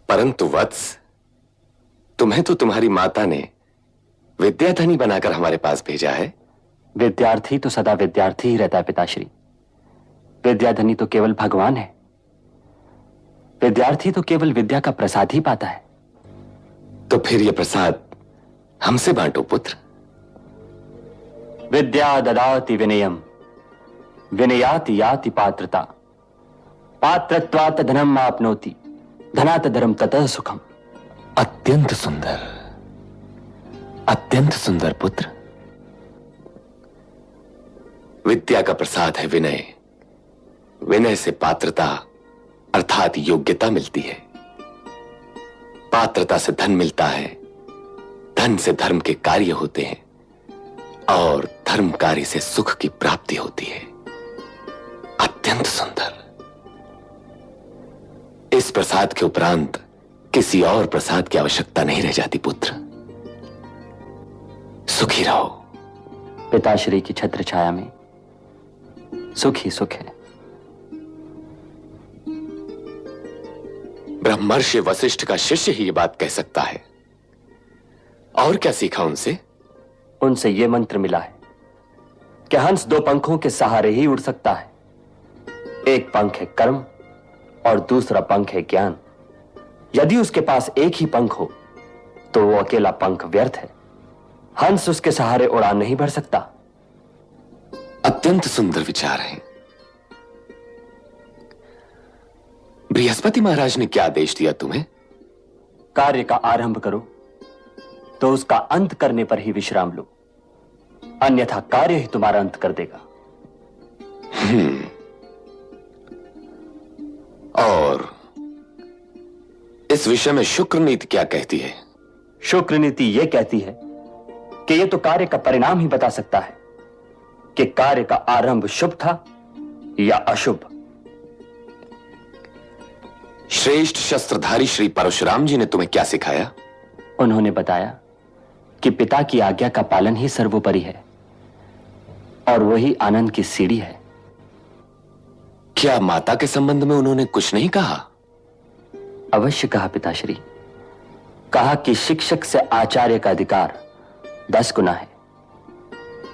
परंतु वत्स, तुम्हें तो तुम्हारी माता ने विद्याधनी बनाकर हमारे पास भेजा है। विद्यार्थी तो सदा विद्यार्थी ही रहता है पिताश्री। विद्याधनी तो केवल भगवान है। विद्यार्थी तो केवल विद्या का प्रसाद ही पाता है। तो फिर यह प्रसाद हमसे बांटो पुत्र। विद्या ददाति विनयम, विनयाति याति पात्रता, पात्रत्वात् धनम आपनोति, धनात् धर्म ततः सुखम। अत्यंत सुंदर, अत्यंत सुंदर पुत्र। विद्या का प्रसाद है विनय, विनय से पात्रता अर्थात योग्यता मिलती है, पात्रता से धन मिलता है, धन से धर्म के कार्य होते हैं और धर्म कार्य से सुख की प्राप्ति होती है। अत्यंत सुंदर। इस प्रसाद के उपरांत किसी और प्रसाद की आवश्यकता नहीं रह जाती पुत्र। सुखी रहो। पिताश्री की छत्र छाया में सुख ही सुख है। ब्रह्मर्षि वशिष्ठ का शिष्य ही ये बात कह सकता है। और क्या सीखा उनसे? उनसे यह मंत्र मिला है कि हंस दो पंखों के सहारे ही उड़ सकता है। एक पंख है कर्म और दूसरा पंख है ज्ञान। यदि उसके पास एक ही पंख हो तो वो अकेला पंख व्यर्थ है। हंस उसके सहारे उड़ान नहीं भर सकता। अत्यंत सुंदर विचार है। बृहस्पति महाराज ने क्या आदेश दिया तुम्हें? कार्य का आरंभ करो तो उसका अंत करने पर ही विश्राम लो, अन्यथा कार्य ही तुम्हारा अंत कर देगा। और इस विषय में शुक्र नीति क्या कहती है? शुक्र नीति यह कहती है कि यह तो कार्य का परिणाम ही बता सकता है कि कार्य का आरंभ शुभ था या अशुभ। श्रेष्ठ शस्त्रधारी श्री परशुराम जी ने तुम्हें क्या सिखाया? उन्होंने बताया कि पिता की आज्ञा का पालन ही सर्वोपरि है और वही आनंद की सीढ़ी है। क्या माता के संबंध में उन्होंने कुछ नहीं कहा? अवश्य कहा पिताश्री। कहा कि शिक्षक से आचार्य का अधिकार 10 गुना है,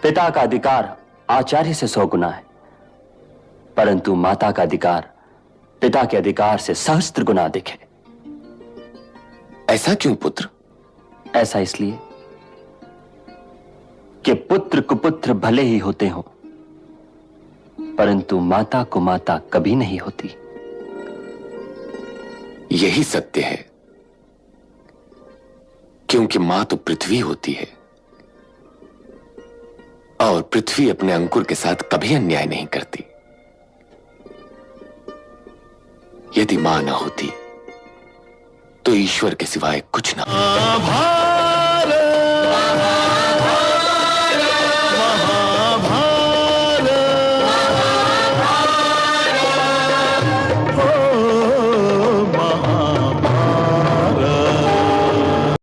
पिता का अधिकार आचार्य से 100 गुना है, परंतु माता का अधिकार पिता के अधिकार से सहस्त्र गुना अधिक है। ऐसा क्यों पुत्र? ऐसा इसलिए कि पुत्र कुपुत्र भले ही होते हों, परंतु माता को माता कभी नहीं होती। यही सत्य है, क्योंकि मां तो पृथ्वी होती है और पृथ्वी अपने अंकुर के साथ कभी अन्याय नहीं करती। यदि मां ना होती तो ईश्वर के सिवाय कुछ ना।